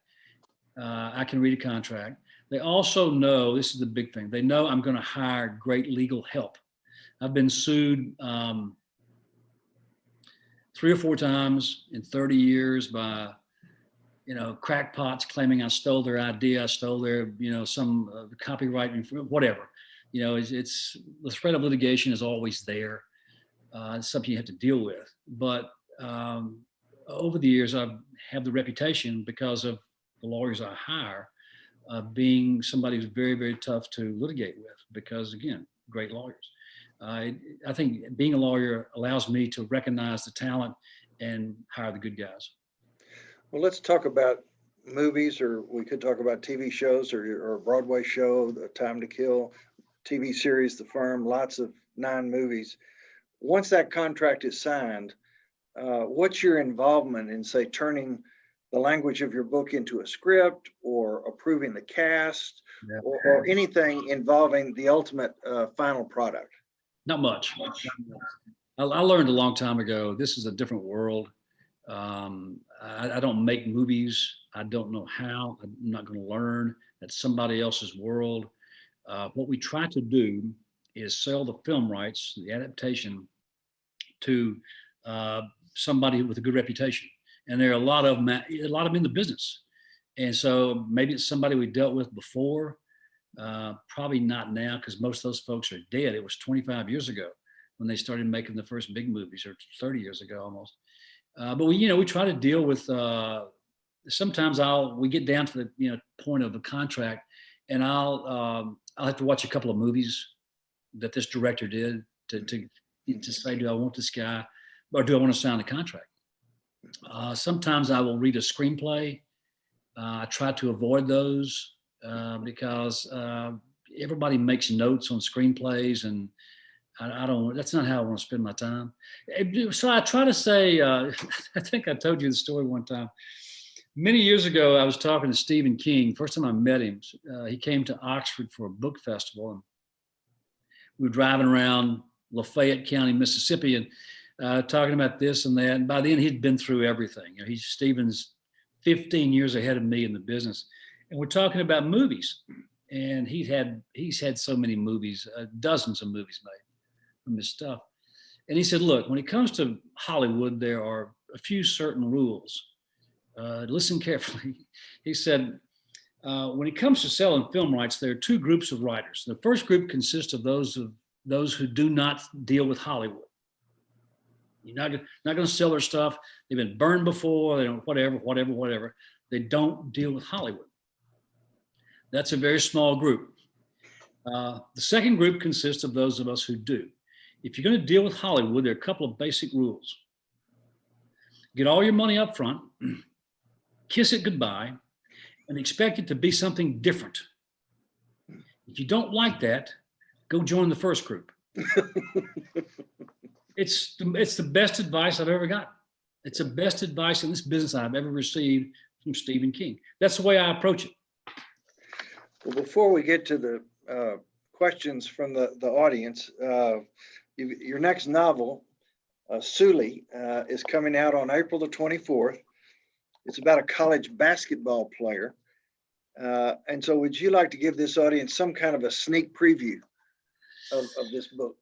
I can read a contract. They also know, this is the big thing, they know I'm going to hire great legal help. I've been sued 3 or 4 times in 30 years by, crackpots claiming I stole their idea, I stole their, some copyright, whatever. It's the threat of litigation is always there. It's something you have to deal with. But over the years, I've had the reputation because of the lawyers I hire being somebody who's very, very tough to litigate with because, again, great lawyers. I think being a lawyer allows me to recognize the talent and hire the good guys. Well, let's talk about movies, or we could talk about TV shows or a Broadway show, The Time to Kill, TV series, The Firm, lots of 9 movies. Once that contract is signed, what's your involvement in, say, turning the language of your book into a script or approving the cast or anything involving the ultimate final product? Not much. I learned a long time ago, this is a different world. I don't make movies. I don't know how. I'm not going to learn. That's somebody else's world. What we try to do is sell the film rights, the adaptation, to somebody with a good reputation. And there are a lot of them in the business. And so maybe it's somebody we dealt with before. Probably not now, because most of those folks are dead. It was 25 years ago when they started making the first big movies, or 30 years ago almost. But we try to deal with. Sometimes we get down to the point of a contract, and I'll have to watch a couple of movies that this director did to say, do I want this guy, or do I want to sign the contract? Sometimes I will read a screenplay. I try to avoid those because everybody makes notes on screenplays, and I don't. That's not how I want to spend my time. So I try to say. I think I told you the story one time. Many years ago, I was talking to Stephen King. First time I met him, he came to Oxford for a book festival, and we were driving around Lafayette County, Mississippi, and talking about this and that. And by then, he'd been through everything. Stephen's 15 years ahead of me in the business, and we're talking about movies. And he's had so many movies, dozens of movies made from his stuff. And he said, look, when it comes to Hollywood, there are a few certain rules. Listen carefully. He said, when it comes to selling film rights, there are 2 groups of writers. The first group consists of those who do not deal with Hollywood. You're not going to sell their stuff. They've been burned before. They don't, whatever. They don't deal with Hollywood. That's a very small group. The second group consists of those of us who do. If you're going to deal with Hollywood, there are a couple of basic rules. Get all your money up front, kiss it goodbye, and expect it to be something different. If you don't like that, go join the first group. It's the best advice I've ever got. It's the best advice in this business I've ever received from Stephen King. That's the way I approach it. Well, before we get to the questions from the audience, your next novel, Sully, is coming out on April the 24th. It's about a college basketball player. And so would you like to give this audience some kind of a sneak preview of this book?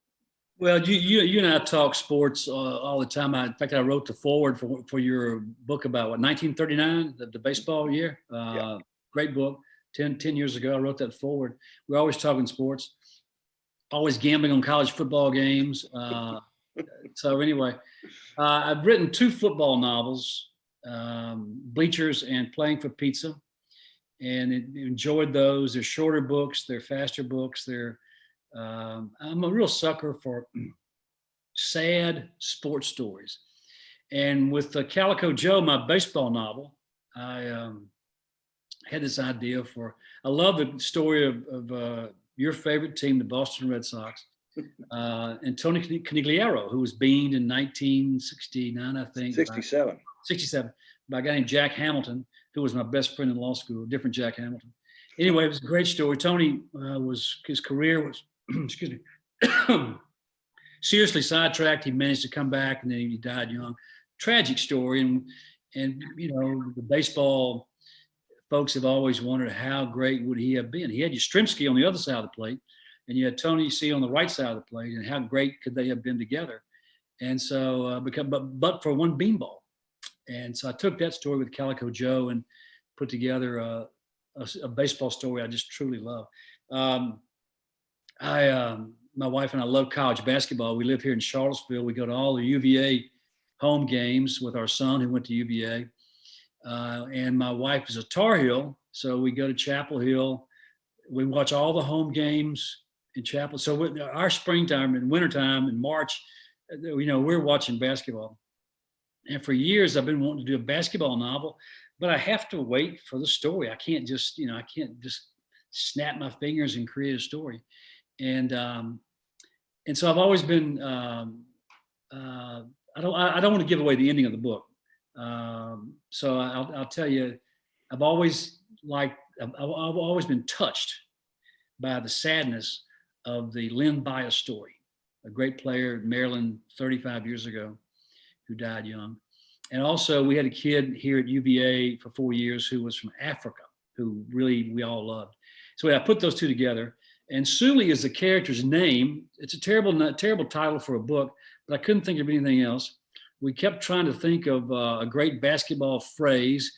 Well, you and I talk sports all the time. In fact, I wrote the foreword for your book about 1939, the baseball year. Yeah. Great book. 10 years ago, I wrote that foreword. We're always talking sports, always gambling on college football games. So anyway, I've written 2 football novels, Bleachers and Playing for Pizza, and enjoyed those. They're shorter books. They're faster books. I'm a real sucker for sad sports stories. And with Calico Joe, my baseball novel, I had this idea I love the story of your favorite team, the Boston Red Sox. and Tony Canigliaro, who was beamed in 1969, I think. 67. 67, by a guy named Jack Hamilton, who was my best friend in law school, different Jack Hamilton. Anyway, it was a great story. Tony his career was, excuse me, seriously sidetracked. He managed to come back and then he died young. Tragic story. And the baseball folks have always wondered how great would he have been. He had Yastrzemski on the other side of the plate, and you had Tony C on the right side of the plate, and how great could they have been together? And so, but for one beanball. And so I took that story with Calico Joe and put together a baseball story I just truly love. My wife and I love college basketball. We live here in Charlottesville. We go to all the UVA home games with our son who went to UVA. And my wife is a Tar Heel, so we go to Chapel Hill. We watch all the home games in Chapel. So our springtime and wintertime in March, we're watching basketball. And for years, I've been wanting to do a basketball novel, but I have to wait for the story. I can't just snap my fingers and create a story. And so I've always been. I don't want to give away the ending of the book. So I'll tell you, I've always been touched by the sadness of the Lynn Bias story, a great player in Maryland 35 years ago who died young. And also we had a kid here at UVA for 4 years who was from Africa, who really we all loved. So I put those two together. And Suli is the character's name. It's a terrible title for a book, but I couldn't think of anything else. We kept trying to think of a great basketball phrase: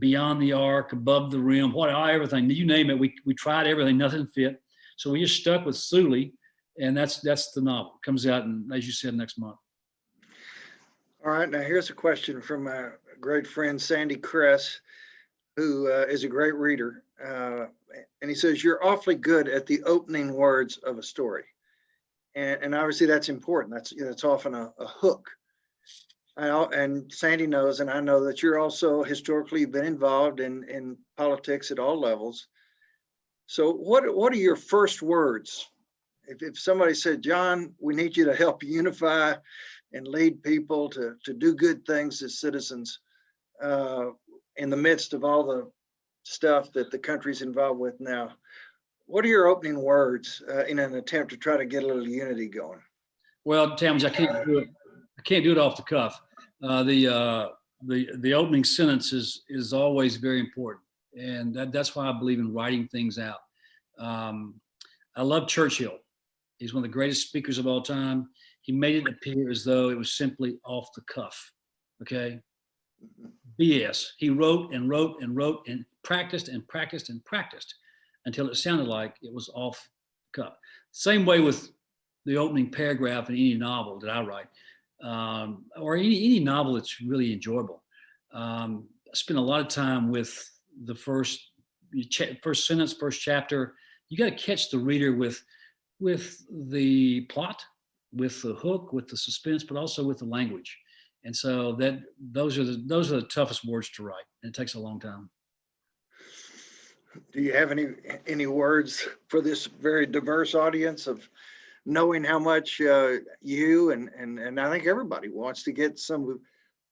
beyond the arc, above the rim, everything. You name it. We tried everything. Nothing fit. So we just stuck with Suli, and that's the novel. It comes out, as you said, next month. All right. Now here's a question from my great friend Sandy Kress, who is a great reader. And he says, you're awfully good at the opening words of a story. And obviously that's important. That's often a hook. And Sandy knows, and I know that you're also historically been involved in politics at all levels. So what are your first words? If somebody said, John, we need you to help unify and lead people to do good things as citizens in the midst of all the stuff that the country's involved with now, what are your opening words in an attempt to try to get a little unity going? Well, Talmage, I can't do it off the cuff. The opening sentence is always very important, and that's why I believe in writing things out. I love Churchill. He's one of the greatest speakers of all time. He made it appear as though it was simply off the cuff. Okay. BS. He wrote and wrote and wrote and practiced and practiced and practiced until it sounded like it was off the cuff. Same way with the opening paragraph in any novel that I write, or any novel that's really enjoyable. I spend a lot of time with the first sentence, first chapter. You got to catch the reader with the plot, with the hook, with the suspense, but also with the language. And so those are the toughest words to write. And it takes a long time. Do you have any words for this very diverse audience of knowing how much you and I think everybody wants to get some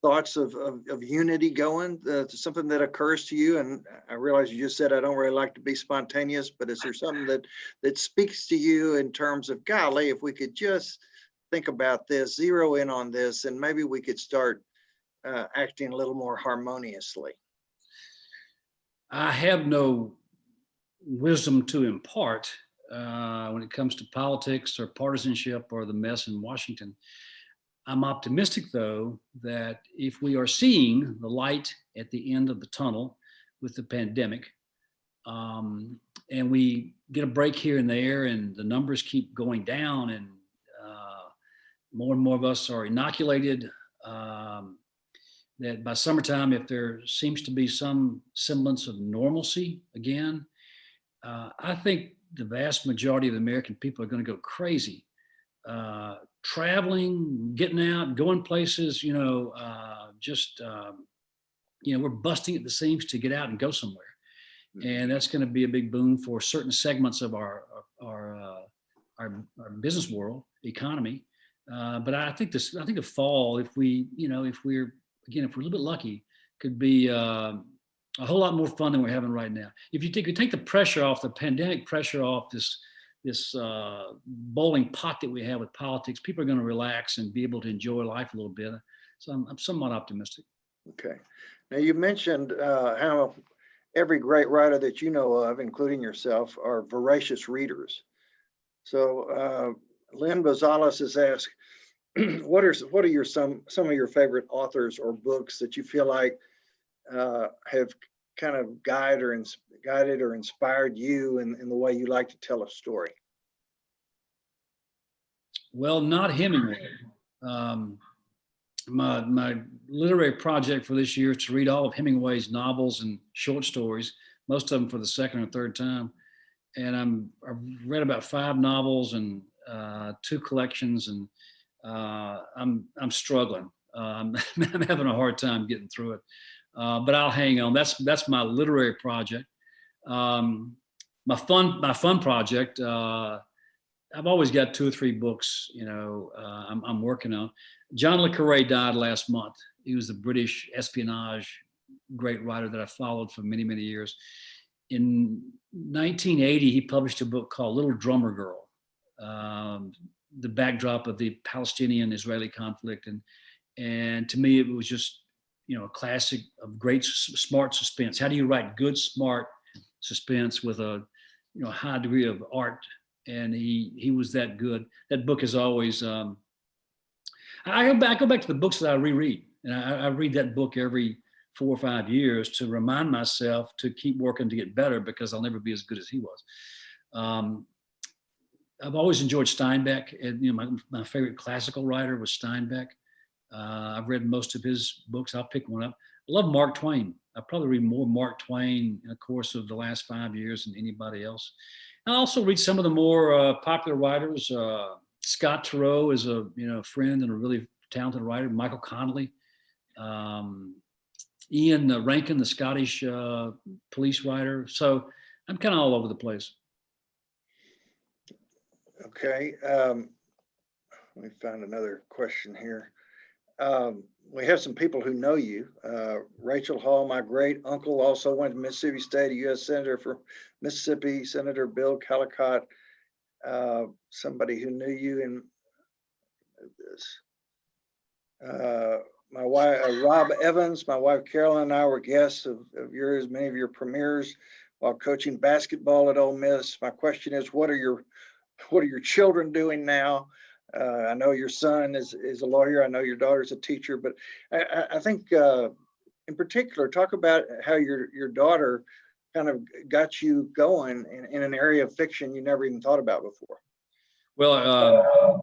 thoughts of unity going, to something that occurs to you? And I realize you just said I don't really like to be spontaneous, but is there something that speaks to you in terms of, golly, if we could just think about this, zero in on this, and maybe we could start acting a little more harmoniously? I have no wisdom to impart when it comes to politics or partisanship or the mess in Washington. I'm optimistic, though, that if we are seeing the light at the end of the tunnel with the pandemic, and we get a break here and there, and the numbers keep going down, and more and more of us are inoculated, that by summertime, if there seems to be some semblance of normalcy again, I think the vast majority of the American people are going to go crazy. Traveling, getting out, going places, we're busting at the seams to get out and go somewhere. And that's going to be a big boon for certain segments of our our business world, economy. But I think the fall, if we're a little bit lucky, could be a whole lot more fun than we're having right now. If you take the pressure off, the pandemic pressure off this bowling pot that we have with politics, people are going to relax and be able to enjoy life a little bit. So I'm somewhat optimistic. Okay. Now you mentioned how every great writer that you know of, including yourself, are voracious readers. So Lynn Gonzalez has asked, what are some of your favorite authors or books that you feel like have kind of guided or inspired you in the way you like to tell a story? Well, not Hemingway. My literary project for this year is to read all of Hemingway's novels and short stories, most of them for the second or third time. And I've read about 5 novels and 2 collections, and I'm struggling. I'm having a hard time getting through it, but I'll hang on. That's my literary project. My fun project. I've always got 2 or 3 books, I'm working on. John le Carré died last month. He was the British espionage great writer that I followed for many, many years. In 1980, he published a book called Little Drummer Girl, the backdrop of the Palestinian-Israeli conflict. And to me, it was just, a classic of great, smart suspense. How do you write good, smart suspense with a, high degree of art? And he was that good. That book is always, I go back to the books that I reread. And I read that book every 4 or 5 years to remind myself to keep working to get better, because I'll never be as good as he was. I've always enjoyed Steinbeck. And, my favorite classical writer was Steinbeck. I've read most of his books. I'll pick one up. I love Mark Twain. I probably read more Mark Twain in the course of the last 5 years than anybody else. I also read some of the more popular writers. Scott Turow is a friend and a really talented writer. Michael Connolly, Ian Rankin, the Scottish police writer. So I'm kind of all over the place. Okay. Let me find another question here. We have some people who know you. Rachel Hall, my great uncle, also went to Mississippi State, a U.S. Senator for Mississippi, Senator Bill Callicott, somebody who knew you in this. My wife, Rob Evans, my wife Carolyn and I were guests of yours, many of your premieres while coaching basketball at Ole Miss. My question is, what are your children doing now? I know your son is a lawyer. I know your daughter's a teacher, but I think in particular, talk about how your daughter kind of got you going in an area of fiction you never even thought about before. Well,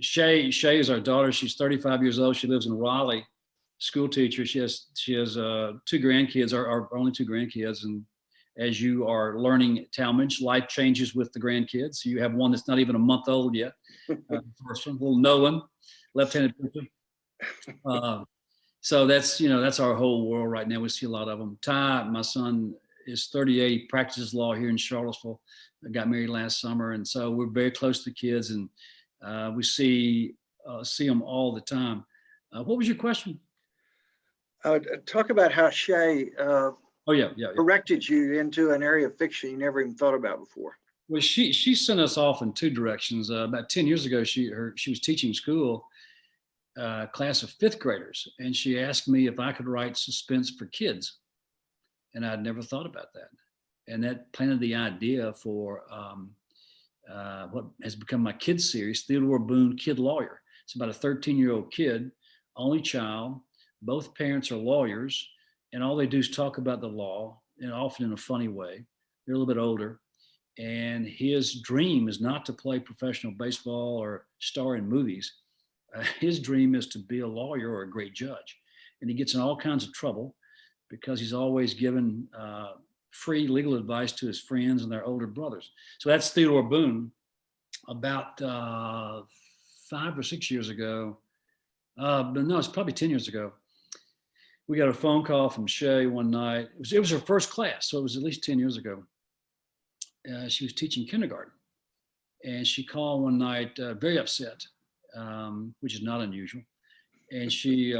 Shay is our daughter. She's 35 years old. She lives in Raleigh, school teacher. She has 2 grandkids, our only 2 grandkids. And as you are learning at Talmage, life changes with the grandkids. You have one that's not even a month old yet. First one, little Nolan, left-handed pitcher. So that's our whole world right now. We see a lot of them. Ty, my son, is 38. He practices law here in Charlottesville. I got married last summer, and so we're very close to the kids, and we see them all the time. What was your question? Talk about how Shay Yeah. directed you into an area of fiction you never even thought about before. Well, she sent us off in 2 directions. About 10 years ago, she was teaching school, class of 5th graders, and she asked me if I could write suspense for kids, and I'd never thought about that. And that planted the idea for what has become my kids series, Theodore Boone, Kid Lawyer. It's about a 13-year-old kid, only child. Both parents are lawyers, and all they do is talk about the law, and often in a funny way. They're a little bit older. And his dream is not to play professional baseball or star in movies. His dream is to be a lawyer or a great judge. And he gets in all kinds of trouble because he's always given free legal advice to his friends and their older brothers. So that's Theodore Boone. About 5 or 6 years ago, but no, it's probably 10 years ago, we got a phone call from Shay one night. It was her first class, so it was at least 10 years ago. She was teaching kindergarten, And she called one night, very upset, which is not unusual. And she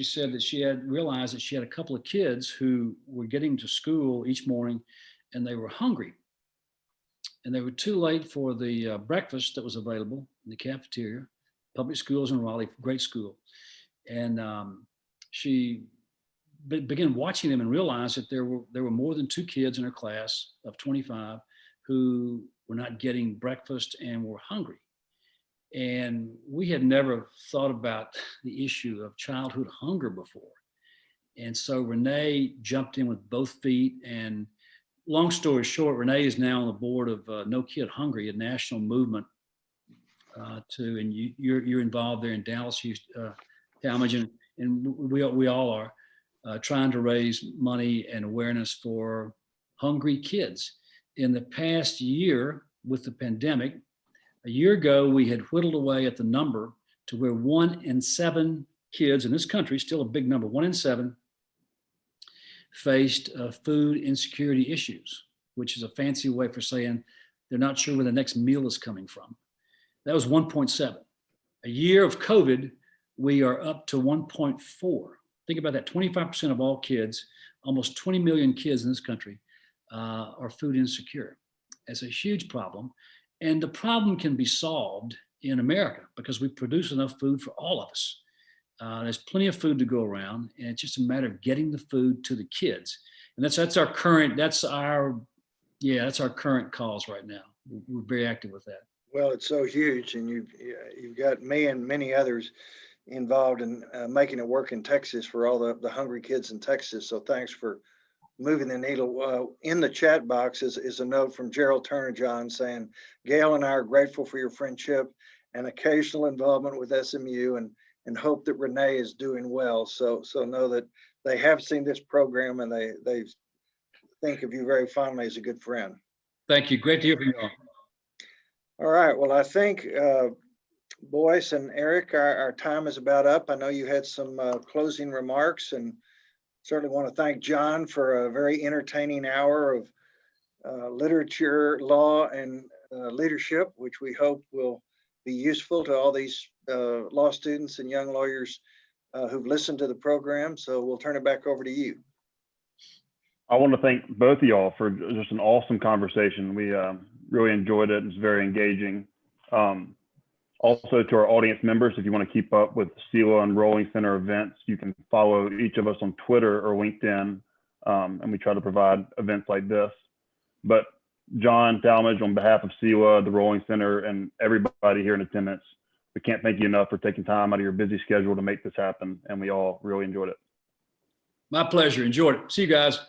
said that she had realized that she had a couple of kids who were getting to school each morning and they were hungry. And they were too late for the breakfast that was available in the cafeteria. Public schools in Raleigh, great school. And she began watching them and realized that there were more than 2 kids in her class of 25 who were not getting breakfast and were hungry. And we had never thought about the issue of childhood hunger before. And so Renee jumped in with both feet. And long story short, Renee is now on the board of No Kid Hungry, a national movement and you're involved there in Dallas, Talmage, and we all are trying to raise money and awareness for hungry kids. In the past year with the pandemic, a year ago, we had whittled away at the number to where 1 in 7 kids in this country, still a big number, 1 in 7, faced food insecurity issues, which is a fancy way for saying they're not sure where the next meal is coming from. That was 1.7. A year of COVID, we are up to 1.4. Think about that, 25% of all kids, almost 20 million kids in this country are food insecure. It's a huge problem. And the problem can be solved in America because we produce enough food for all of us. There's plenty of food to go around, and it's just a matter of getting the food to the kids. And that's our current cause right now. We're very active with that. Well, it's so huge, and you've got me and many others involved in making it work in Texas for all the hungry kids in Texas. So thanks for moving the needle. In the chat box is a note from Gerald Turner John saying, Gail and I are grateful for your friendship and occasional involvement with SMU and hope that Renee is doing well. So know that they have seen this program and they think of you very fondly as a good friend. Thank you. Great to hear from you all. All right. Well, I think Boyce and Eric, our time is about up. I know you had some closing remarks, and certainly want to thank John for a very entertaining hour of literature, law, and leadership, which we hope will be useful to all these law students and young lawyers who've listened to the program. So we'll turn it back over to you. I want to thank both of y'all for just an awesome conversation. We really enjoyed it. It's very engaging. Also, to our audience members, if you want to keep up with SEWA and Rolling Center events, you can follow each of us on Twitter or LinkedIn, and we try to provide events like this. But John, Talmage, on behalf of SEWA, the Rolling Center, and everybody here in attendance, we can't thank you enough for taking time out of your busy schedule to make this happen, and we all really enjoyed it. My pleasure. Enjoyed it. See you guys.